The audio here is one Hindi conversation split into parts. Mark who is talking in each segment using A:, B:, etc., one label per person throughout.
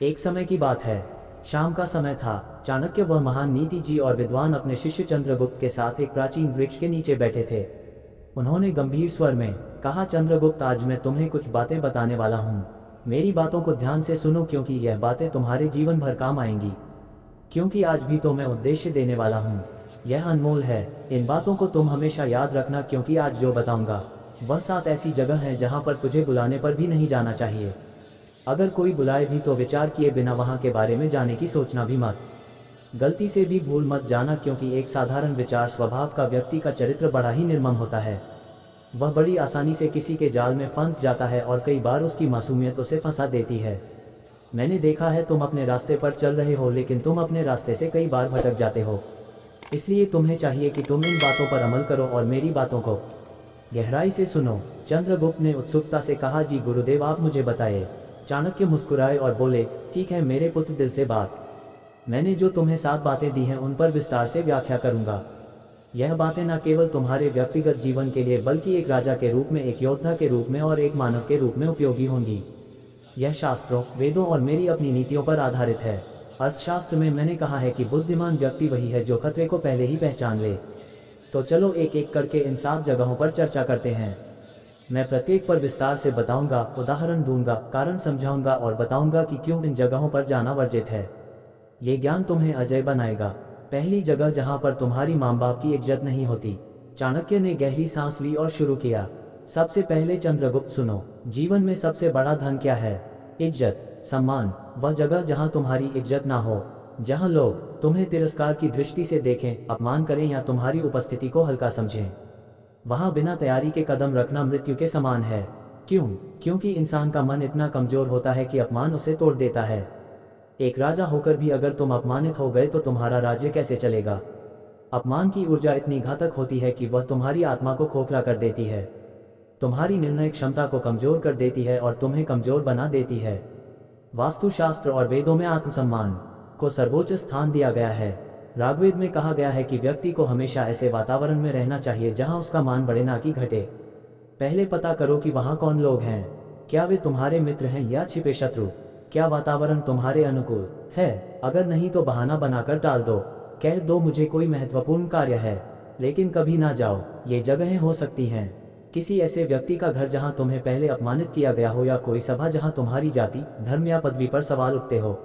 A: एक समय की बात है, शाम का समय था। चाणक्य वह महान नीति जी और विद्वान अपने शिष्य चंद्रगुप्त के साथ एक प्राचीन वृक्ष के नीचे बैठे थे। उन्होंने गंभीर स्वर में कहा, चंद्रगुप्त, आज मैं तुम्हें कुछ बातें बताने वाला हूँ। मेरी बातों को ध्यान से सुनो, क्योंकि यह बातें तुम्हारे जीवन भर काम आएंगी। क्योंकि आज भी तो मैं उद्देश्य देने वाला हूँ, यह अनमोल है। इन बातों को तुम हमेशा याद रखना, क्योंकि आज जो बताऊंगा वह 7 ऐसी जगह हैं जहाँ पर तुझे बुलाने पर भी नहीं जाना चाहिए। अगर कोई बुलाए भी तो विचार किए बिना वहाँ के बारे में जाने की सोचना भी मत। गलती से भी भूल मत जाना, क्योंकि एक साधारण विचार स्वभाव का व्यक्ति का चरित्र बड़ा ही निर्मम होता है। वह बड़ी आसानी से किसी के जाल में फंस जाता है और कई बार उसकी मासूमियत उसे फंसा देती है। मैंने देखा है, तुम अपने रास्ते पर चल रहे हो, लेकिन तुम अपने रास्ते से कई बार भटक जाते हो। इसलिए तुम्हें चाहिए कि तुम इन बातों पर अमल करो और मेरी बातों को गहराई से सुनो। चंद्रगुप्त ने उत्सुकता से कहा, जी गुरुदेव, आप मुझे बताइए। चाणक्य मुस्कुराए और बोले, ठीक है मेरे पुत्र, दिल से बात। मैंने जो तुम्हें 7 बातें दी हैं उन पर विस्तार से व्याख्या करूंगा। यह बातें न केवल तुम्हारे व्यक्तिगत जीवन के लिए, बल्कि एक राजा के रूप में, एक योद्धा के रूप में और एक मानव के रूप में उपयोगी होंगी। यह शास्त्रों, वेदों और मेरी अपनी नीतियों पर आधारित है। अर्थशास्त्र में मैंने कहा है कि बुद्धिमान व्यक्ति वही है जो खतरे को पहले ही पहचान ले। तो चलो एक एक करके इन 7 जगहों पर चर्चा करते हैं। मैं प्रत्येक पर विस्तार से बताऊंगा, उदाहरण दूंगा, कारण समझाऊंगा और बताऊंगा कि क्यों इन जगहों पर जाना वर्जित है। ये ज्ञान तुम्हें अजय बनाएगा। पहली जगह, जहां पर तुम्हारी माँ बाप की इज्जत नहीं होती। चाणक्य ने गहरी सांस ली और शुरू किया। सबसे पहले चंद्रगुप्त सुनो, जीवन में सबसे बड़ा धन क्या है? इज्जत, सम्मान। वह जगह जहां तुम्हारी इज्जत ना हो, जहां लोग तुम्हें तिरस्कार की दृष्टि से देखें, अपमान करें या तुम्हारी उपस्थिति को हल्का समझें, वहां बिना तैयारी के कदम रखना मृत्यु के समान है। क्यों? क्योंकि इंसान का मन इतना कमजोर होता है कि अपमान उसे तोड़ देता है। एक राजा होकर भी अगर तुम अपमानित हो गए तो तुम्हारा राज्य कैसे चलेगा? अपमान की ऊर्जा इतनी घातक होती है कि वह तुम्हारी आत्मा को खोखला कर देती है, तुम्हारी निर्णय क्षमता को कमजोर कर देती है और तुम्हें कमजोर बना देती है। वास्तुशास्त्र और वेदों में आत्मसम्मान को सर्वोच्च स्थान दिया गया है। ऋग्वेद में कहा गया है कि व्यक्ति को हमेशा ऐसे वातावरण में रहना चाहिए जहां उसका मान बढ़े ना कि घटे। पहले पता करो कि वहां कौन लोग हैं। क्या वे तुम्हारे मित्र हैं या छिपे शत्रु? क्या वातावरण तुम्हारे अनुकूल है? अगर नहीं तो बहाना बनाकर टाल दो, कह दो मुझे कोई महत्वपूर्ण कार्य है। लेकिन कभी ना जाओ। ये जगहें हो सकती हैं किसी ऐसे व्यक्ति का घर जहां तुम्हें पहले अपमानित किया गया हो, या कोई सभा जहां तुम्हारी जाति, धर्म या पदवी पर सवाल उठते हो।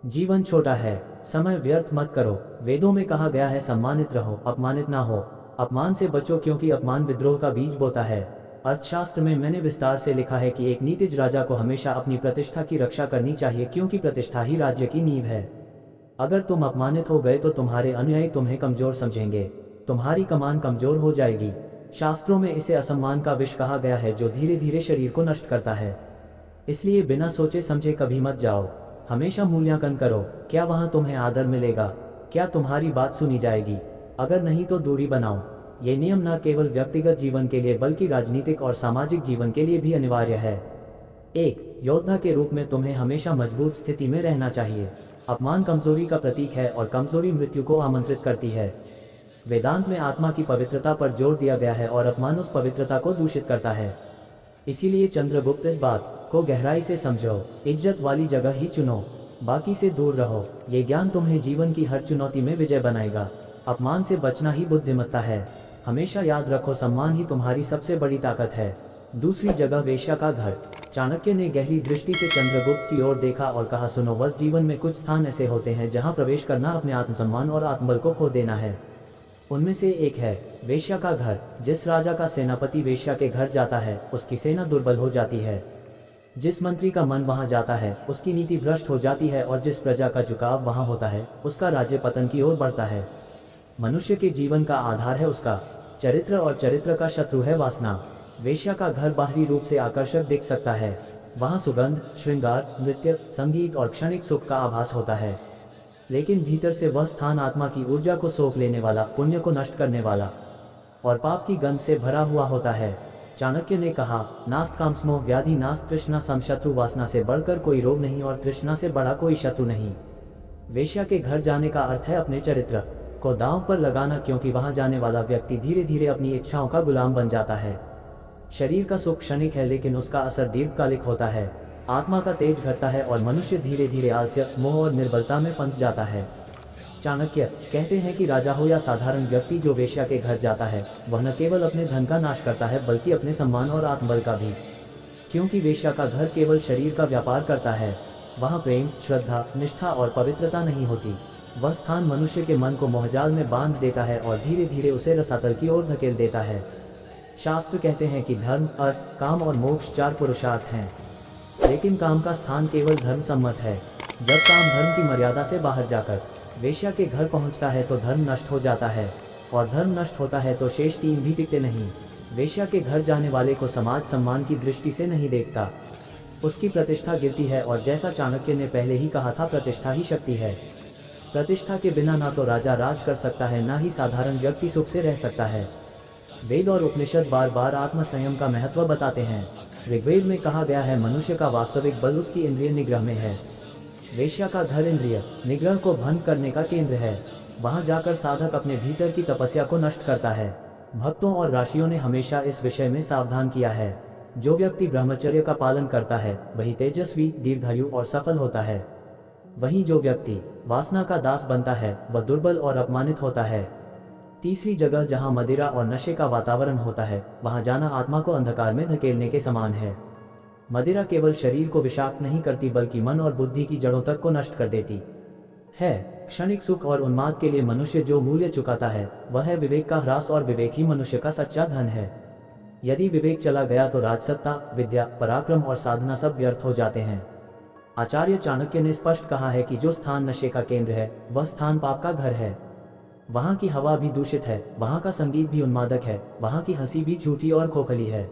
A: जीवन छोटा है, समय व्यर्थ मत करो। वेदों में कहा गया है, सम्मानित रहो, अपमानित ना हो। अपमान से बचो, क्योंकि अपमान विद्रोह का बीज बोता है। अर्थशास्त्र में मैंने विस्तार से लिखा है कि एक नीतिज राजा को हमेशा अपनी प्रतिष्ठा की रक्षा करनी चाहिए, क्योंकि प्रतिष्ठा ही राज्य की नींव है। अगर तुम अपमानित हो गए तो तुम्हारे अनुयायी तुम्हें कमजोर समझेंगे, तुम्हारी कमान कमजोर हो जाएगी। शास्त्रों में इसे असम्मान का विष कहा गया है, जो धीरे धीरे शरीर को नष्ट करता है। इसलिए बिना सोचे समझे कभी मत जाओ। हमेशा मूल्यांकन करो, क्या वहां तुम्हें आदर मिलेगा? क्या तुम्हारी बात सुनी जाएगी? अगर नहीं तो दूरी बनाओ। ये नियम न केवल व्यक्तिगत जीवन के लिए बल्कि राजनीतिक और सामाजिक जीवन के लिए भी अनिवार्य है। एक योद्धा के रूप में तुम्हें हमेशा मजबूत स्थिति में रहना चाहिए। अपमान कमजोरी का प्रतीक है और कमजोरी मृत्यु को आमंत्रित करती है। वेदांत में आत्मा की पवित्रता पर जोर दिया गया है और अपमान उस पवित्रता को दूषित करता है। इसीलिए चंद्रगुप्त, इस बात को गहराई से समझो। इज्जत वाली जगह ही चुनो, बाकी से दूर रहो। ये ज्ञान तुम्हें जीवन की हर चुनौती में विजय बनाएगा। अपमान से बचना ही बुद्धिमत्ता है। हमेशा याद रखो, सम्मान ही तुम्हारी सबसे बड़ी ताकत है। दूसरी जगह, वेश्या का घर। चाणक्य ने गहरी दृष्टि से चंद्रगुप्त की ओर देखा और कहा, सुनो, बस जीवन में कुछ स्थान ऐसे होते हैं जहां प्रवेश करना अपने आत्मसम्मान और आत्मबल को खो देना है। उनमें से एक है वेश्या का घर। जिस राजा का सेनापति वेश्या के घर जाता है, उसकी सेना दुर्बल हो जाती है। जिस मंत्री का मन वहां जाता है, उसकी नीति भ्रष्ट हो जाती है, और जिस प्रजा का झुकाव वहां होता है, उसका राज्य पतन की ओर बढ़ता है। मनुष्य के जीवन का आधार है उसका चरित्र, और चरित्र का शत्रु है वासना। वेश्या का घर बाहरी रूप से आकर्षक दिख सकता है। वहां सुगंध, श्रृंगार, नृत्य, संगीत और क्षणिक सुख का आभास होता है, लेकिन भीतर से वह स्थान आत्मा की ऊर्जा को सोख लेने वाला, पुण्य को नष्ट करने वाला और पाप की गंध से भरा हुआ होता है। चाणक्य ने कहा, नास्त कामस्मोह व्याधि नास्त तृष्णा सम। शत्रु वासना से बढ़कर कोई रोग नहीं और तृष्णा से बड़ा कोई शत्रु नहीं। वेश्या के घर जाने का अर्थ है अपने चरित्र को दांव पर लगाना, क्योंकि वहां जाने वाला व्यक्ति धीरे धीरे अपनी इच्छाओं का गुलाम बन जाता है। शरीर का सुख क्षणिक है, लेकिन उसका असर दीर्घकालिक होता है। आत्मा का तेज घटता है और मनुष्य धीरे धीरे आलस्य, मोह और निर्बलता में फंस जाता है। चाणक्य कहते हैं कि राजा हो या साधारण व्यक्ति जो वेश्या के घर जाता है, वह न केवल अपने धन का नाश करता है बल्कि अपने सम्मान और आत्मबल का भी। क्योंकि वेश्या का घर केवल शरीर का व्यापार करता है, वहाँ प्रेम, श्रद्धा, निष्ठा और पवित्रता नहीं होती। वह स्थान मनुष्य के मन को मोहजाल में बांध देता है और धीरे धीरे उसे रसातल की ओर धकेल देता है। शास्त्र कहते हैं कि धर्म, अर्थ, काम और मोक्ष 4 पुरुषार्थ हैं, लेकिन काम का स्थान केवल धर्म सम्मत है। जब काम धर्म की मर्यादा से बाहर जाकर वेश्या के घर पहुंचता है तो धर्म नष्ट हो जाता है, और धर्म नष्ट होता है तो शेष 3 भी टिकते नहीं। वेश्या के घर जाने वाले को समाज सम्मान की दृष्टि से नहीं देखता, उसकी प्रतिष्ठा गिरती है, और जैसा चाणक्य ने पहले ही कहा था, प्रतिष्ठा ही शक्ति है। प्रतिष्ठा के बिना ना तो राजा राज कर सकता है, ना ही साधारण व्यक्ति सुख से रह सकता है। वेद और उपनिषद बार बार आत्म संयम का महत्व बताते हैं। ऋग्वेद में कहा गया है, मनुष्य का वास्तविक बल उसकी इंद्रिय निग्रह में है। वेश्या का घर इंद्रिय निग्रह को भंग करने का केंद्र है। वहां जाकर साधक अपने भीतर की तपस्या को नष्ट करता है। भक्तों और ऋषियों ने हमेशा इस विषय में सावधान किया है। जो व्यक्ति ब्रह्मचर्य का पालन करता है वही तेजस्वी, दीर्घायु और सफल होता है। वहीं जो व्यक्ति वासना का दास बनता है वह दुर्बल और अपमानित होता है। तीसरी जगह जहां मदिरा और नशे का वातावरण होता है, वहां जाना आत्मा को अंधकार में धकेलने के समान है। मदिरा केवल शरीर को विषाक्त नहीं करती बल्कि मन और बुद्धि की जड़ों तक को नष्ट कर देती है। क्षणिक सुख और उन्माद के लिए मनुष्य जो मूल्य चुकाता है वह है विवेक का ह्रास, और विवेक ही मनुष्य का सच्चा धन है। यदि विवेक चला गया तो राजसत्ता, विद्या, पराक्रम और साधना सब व्यर्थ हो जाते हैं। आचार्य चाणक्य ने स्पष्ट कहा है कि जो स्थान नशे का केंद्र है वह स्थान पाप का घर है। वहाँ की हवा भी दूषित है, वहाँ का संगीत भी उन्मादक है, वहाँ की हंसी भी झूठी और खोखली है।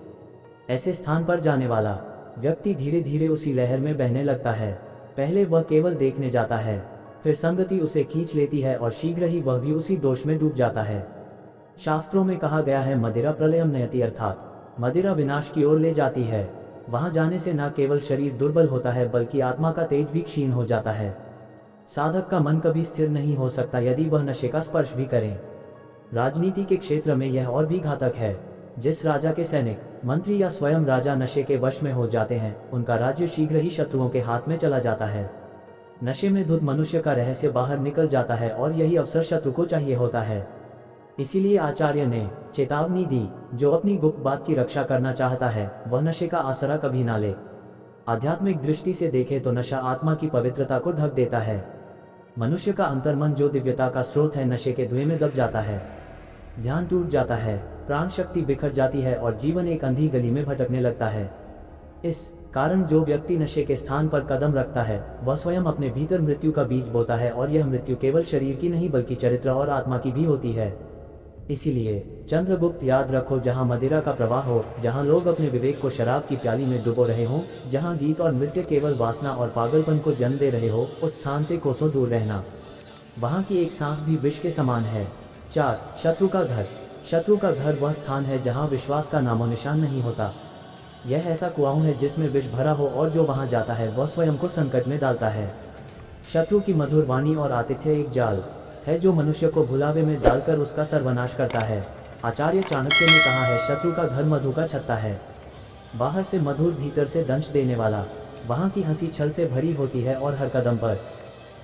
A: ऐसे स्थान पर जाने वाला व्यक्ति धीरे धीरे उसी लहर में बहने लगता है। पहले वह केवल देखने जाता है, फिर संगति उसे खींच लेती है और शीघ्र ही वह भी उसी दोष में डूब जाता है। शास्त्रों में कहा गया है, मदिरा प्रलयम नयति, अर्थात मदिरा विनाश की ओर ले जाती है। वहां जाने से न केवल शरीर दुर्बल होता है बल्कि आत्मा का तेज भी क्षीण हो जाता है। साधक का मन कभी स्थिर नहीं हो सकता यदि वह नशे का स्पर्श भी करे। राजनीति के क्षेत्र में यह और भी घातक है। जिस राजा के सैनिक, मंत्री या स्वयं राजा नशे के वश में हो जाते हैं, उनका राज्य शीघ्र ही शत्रुओं के हाथ में चला जाता है। नशे में धुत मनुष्य का रहस्य बाहर निकल जाता है और यही अवसर शत्रु को चाहिए होता है। इसीलिए आचार्य ने चेतावनी दी, जो अपनी गुप्त बात की रक्षा करना चाहता है वह नशे का आसरा कभी ना ले। आध्यात्मिक दृष्टि से देखें तो नशा आत्मा की पवित्रता को ढक देता है। मनुष्य का अंतर्मन जो दिव्यता का स्रोत है, नशे के धुएं में दब जाता है। ध्यान टूट जाता है, प्राण शक्ति बिखर जाती है और जीवन एक अंधी गली में भटकने लगता है। इस कारण जो व्यक्ति नशे के स्थान पर कदम रखता है वह स्वयं अपने भीतर मृत्यु का बीज बोता है, और यह मृत्यु केवल शरीर की नहीं बल्कि चरित्र और आत्मा की भी होती है। इसीलिए चंद्रगुप्त, याद रखो, जहाँ मदिरा का प्रवाह हो, जहाँ लोग अपने विवेक को शराब की प्याली में डुबो रहे हों, जहाँ गीत और नृत्य केवल वासना और पागलपन को जन्म दे रहे हो, उस स्थान से कोसों दूर रहना। वहाँ की एक सांस भी विष के समान है। 4. शत्रु का घर। शत्रु का घर वह स्थान है जहाँ विश्वास का नामो निशान नहीं होता। यह ऐसा कुआं है जिसमें विष भरा हो, और जो वहाँ जाता है वह स्वयं को संकट में डालता है। शत्रु की मधुर वाणी और आतिथ्य एक जाल है जो मनुष्य को भुलावे में डालकर उसका सर्वनाश करता है। आचार्य चाणक्य ने कहा है, शत्रु का घर मधु का छत्ता है, बाहर से मधुर, भीतर से दंश देने वाला। वहाँ की हंसी छल से भरी होती है और हर कदम पर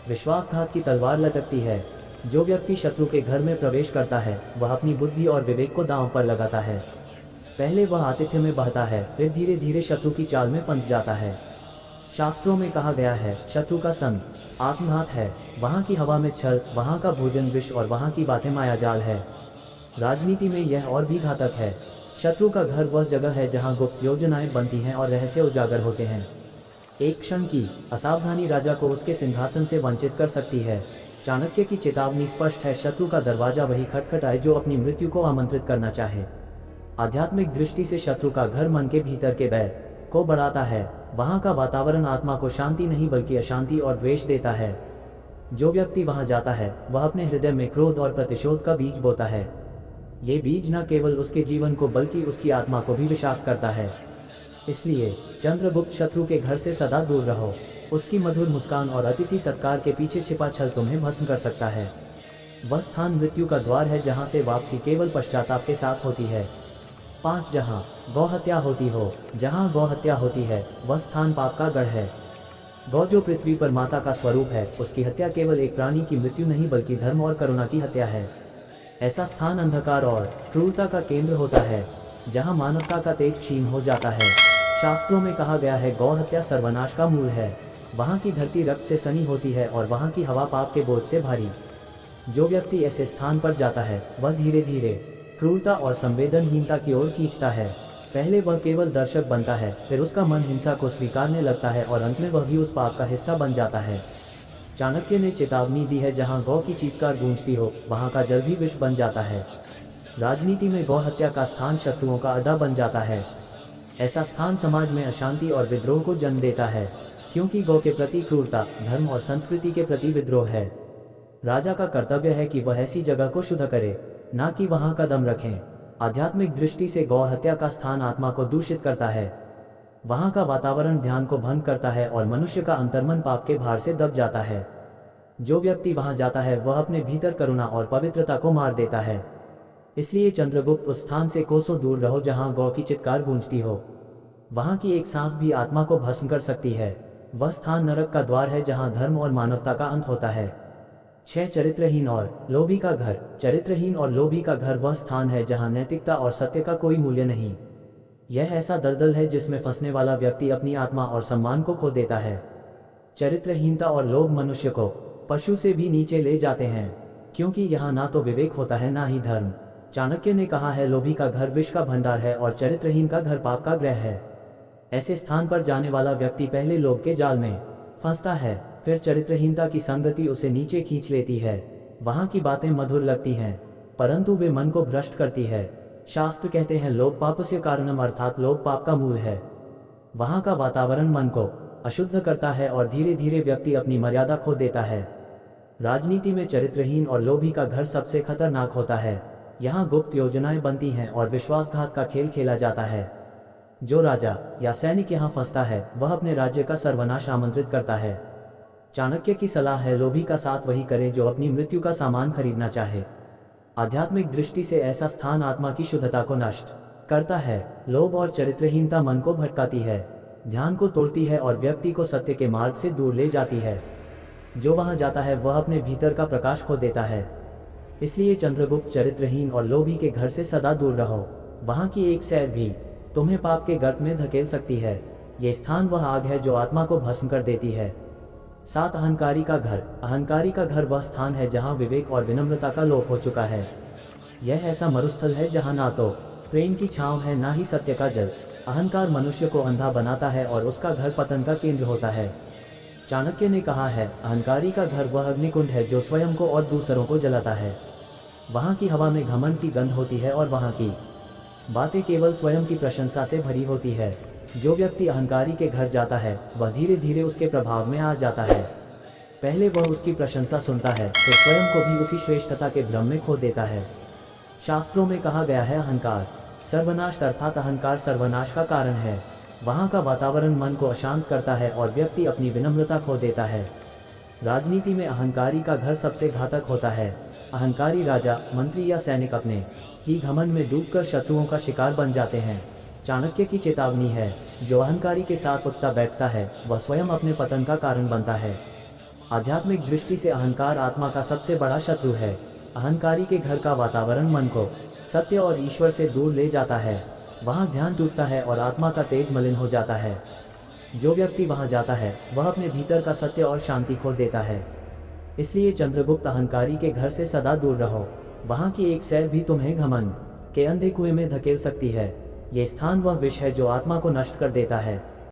A: विश्वासघात की तलवार लटकती है। जो व्यक्ति शत्रु के घर में प्रवेश करता है वह अपनी बुद्धि और विवेक को दांव पर लगाता है। पहले वह आतिथ्य में बहता है, फिर धीरे धीरे शत्रु की चाल में फंस जाता है। शास्त्रों में कहा गया है, शत्रु का संग आत्मघात है। वहाँ की हवा में छल, वहाँ का भोजन विष और वहाँ की बातें मायाजाल है। राजनीति में यह और भी घातक है। शत्रु का घर वह जगह है जहाँ गुप्त योजनाएं बनती हैं और रहस्य उजागर होते हैं। एक क्षण की असावधानी राजा को उसके सिंहासन से वंचित कर सकती है। चाणक्य की चेतावनी स्पष्ट है, शत्रु का दरवाजा वही खटखटाए जो अपनी मृत्यु को आमंत्रित करना चाहे। आध्यात्मिक दृष्टि से शत्रु का घर मन के भीतर के बैर को बढ़ाता है। वहाँ का वातावरण आत्मा को शांति नहीं बल्कि अशांति और द्वेष देता है। जो व्यक्ति वहाँ जाता है वह अपने हृदय में क्रोध और प्रतिशोध का बीज बोता है। ये बीज न केवल उसके जीवन को बल्कि उसकी आत्मा को भी विषाक्त करता है। इसलिए चंद्रगुप्त, शत्रु के घर से सदा दूर रहो। उसकी मधुर मुस्कान और अतिथि सत्कार के पीछे छिपा छल तुम्हें भस्म कर सकता है। वह स्थान मृत्यु का द्वार है जहाँ से वापसी केवल पश्चाताप के साथ होती है। 5 जहाँ गौ हत्या होती हो, जहाँ गौ हत्या होती है वह स्थान पाप का गढ़ है। गौ जो पृथ्वी पर माता का स्वरूप है, उसकी हत्या केवल एक प्राणी की मृत्यु नहीं बल्कि धर्म और करुणा की हत्या है। ऐसा स्थान अंधकार और क्रूरता का केंद्र होता है, जहाँ मानवता का तेज क्षीण हो जाता है। शास्त्रों में कहा गया है गौ हत्या सर्वनाश का मूल है। वहाँ की धरती रक्त से सनी होती है और वहाँ की हवा पाप के बोझ से भारी। जो व्यक्ति ऐसे स्थान पर जाता है वह धीरे धीरे क्रूरता और संवेदनहीनता की ओर खींचता है। पहले वह केवल दर्शक बनता है, फिर उसका मन हिंसा को स्वीकारने लगता है और अंत में वह भी उस पाप का हिस्सा बन जाता है। चाणक्य ने चेतावनी दी है, जहाँ गौ की चीत्कार गूंजती हो वहाँ का जल भी विष बन जाता है। राजनीति में गौ हत्या का स्थान शत्रुओं का अड्डा बन जाता है। ऐसा स्थान समाज में अशांति और विद्रोह को जन्म देता है, क्योंकि गौ के प्रति क्रूरता धर्म और संस्कृति के प्रति विद्रोह है। राजा का कर्तव्य है कि वह ऐसी जगह को शुद्ध करे, ना कि वहां कदम रखें। आध्यात्मिक दृष्टि से गौ हत्या का स्थान आत्मा को दूषित करता है। वहां का वातावरण ध्यान को भंग करता है और मनुष्य का अंतर्मन पाप के भार से दब जाता है। जो व्यक्ति वहां जाता है वह अपने भीतर करुणा और पवित्रता को मार देता है। इसलिए चंद्रगुप्त, उस स्थान से कोसों दूर रहो जहां गौ की चित्कार गूंजती हो। वहां की एक सांस भी आत्मा को भस्म कर सकती है। वह स्थान नरक का द्वार है, जहां धर्म और मानवता का अंत होता है। 6 चरित्रहीन और लोभी का घर। चरित्रहीन और लोभी का घर वह स्थान है जहां नैतिकता और सत्य का कोई मूल्य नहीं। यह ऐसा दलदल है जिसमें फंसने वाला व्यक्ति अपनी आत्मा और सम्मान को खो देता है। चरित्रहीनता और लोभ मनुष्य को पशु से भी नीचे ले जाते हैं, क्योंकि यहाँ ना तो विवेक होता है ना ही धर्म। चाणक्य ने कहा है, लोभी का घर विष का भंडार है और चरित्रहीन का घर पाप का गृह है। ऐसे स्थान पर जाने वाला व्यक्ति पहले लोभ के जाल में फंसता है, फिर चरित्रहीनता की संगति उसे नीचे खींच लेती है। वहाँ की बातें मधुर लगती हैं, परंतु वे मन को भ्रष्ट करती है। शास्त्र कहते हैं, लोभ पापस्य कारणम, अर्थात लोभ पाप का मूल है। वहाँ का वातावरण मन को अशुद्ध करता है और धीरे धीरे व्यक्ति अपनी मर्यादा खो देता है। राजनीति में चरित्रहीन और लोभी का घर सबसे खतरनाक होता है। यहाँ गुप्त योजनाएं बनती हैं और विश्वासघात का खेल खेला जाता है। जो राजा या सैनिक यहाँ फंसता है वह अपने राज्य का सर्वनाश आमंत्रित करता है। चाणक्य की सलाह है, लोभी का साथ वही करे जो अपनी मृत्यु का सामान खरीदना चाहे। आध्यात्मिक दृष्टि से ऐसा स्थान आत्मा की शुद्धता को नष्ट करता है। लोभ और चरित्रहीनता मन को भटकाती है, ध्यान को तोड़ती है और व्यक्ति को सत्य के मार्ग से दूर ले जाती है। जो वहां जाता है वह अपने भीतर का प्रकाश खो देता है। इसलिए चंद्रगुप्त, चरित्रहीन और लोभी के घर से सदा दूर रहो। वहां की एक सैर भी तुम्हें पाप के गर्त में धकेल सकती है। ये स्थान वह आग है जो आत्मा को भस्म कर देती है। 7 अहंकारी का घर। अहंकारी का घर वह स्थान है जहाँ विवेक और विनम्रता का लोप हो चुका है। यह ऐसा मरुस्थल है जहाँ ना तो प्रेम की छांव है ना ही सत्य का जल। अहंकार मनुष्य को अंधा बनाता है और उसका घर पतन का केंद्र होता है। चाणक्य ने कहा है, अहंकारी का घर वह अग्निकुंड है जो स्वयं को और दूसरों को जलाता है। वहाँ की हवा में घमंड की गंध होती है और वहाँ की बातें केवल स्वयं की प्रशंसा से भरी होती है। जो व्यक्ति अहंकारी के घर जाता है वह धीरे धीरे उसके प्रभाव में आ जाता है। पहले वह उसकी प्रशंसा सुनता है, फिर स्वयं को भी उसी श्रेष्ठता के भ्रम में खो देता है। शास्त्रों में कहा गया है, अहंकार सर्वनाश, अर्थात अहंकार सर्वनाश का कारण है। वहाँ का वातावरण मन को अशांत करता है और व्यक्ति अपनी विनम्रता खो देता है। राजनीति में अहंकारी का घर सबसे घातक होता है। अहंकारी राजा, मंत्री या सैनिक अपने ही घमंड में डूबकर शत्रुओं का शिकार बन जाते हैं। चाणक्य की चेतावनी है, जो अहंकारी के साथ उठता बैठता है वह स्वयं अपने पतन का कारण बनता है। आध्यात्मिक दृष्टि से अहंकार आत्मा का सबसे बड़ा शत्रु है। अहंकारी के घर का वातावरण मन को सत्य और ईश्वर से दूर ले जाता है। वहाँ ध्यान टूटता है और आत्मा का तेज मलिन हो जाता है। जो व्यक्ति वहाँ जाता है वह अपने भीतर का सत्य और शांति खो देता है। इसलिए चंद्रगुप्त, अहंकारी के घर से सदा दूर रहो। वहाँ की एक सैर भी तुम्हें घमंड के अंधे कुएं में धकेल सकती है। ये स्थान वह विष है जो आत्मा को नष्ट कर देता है।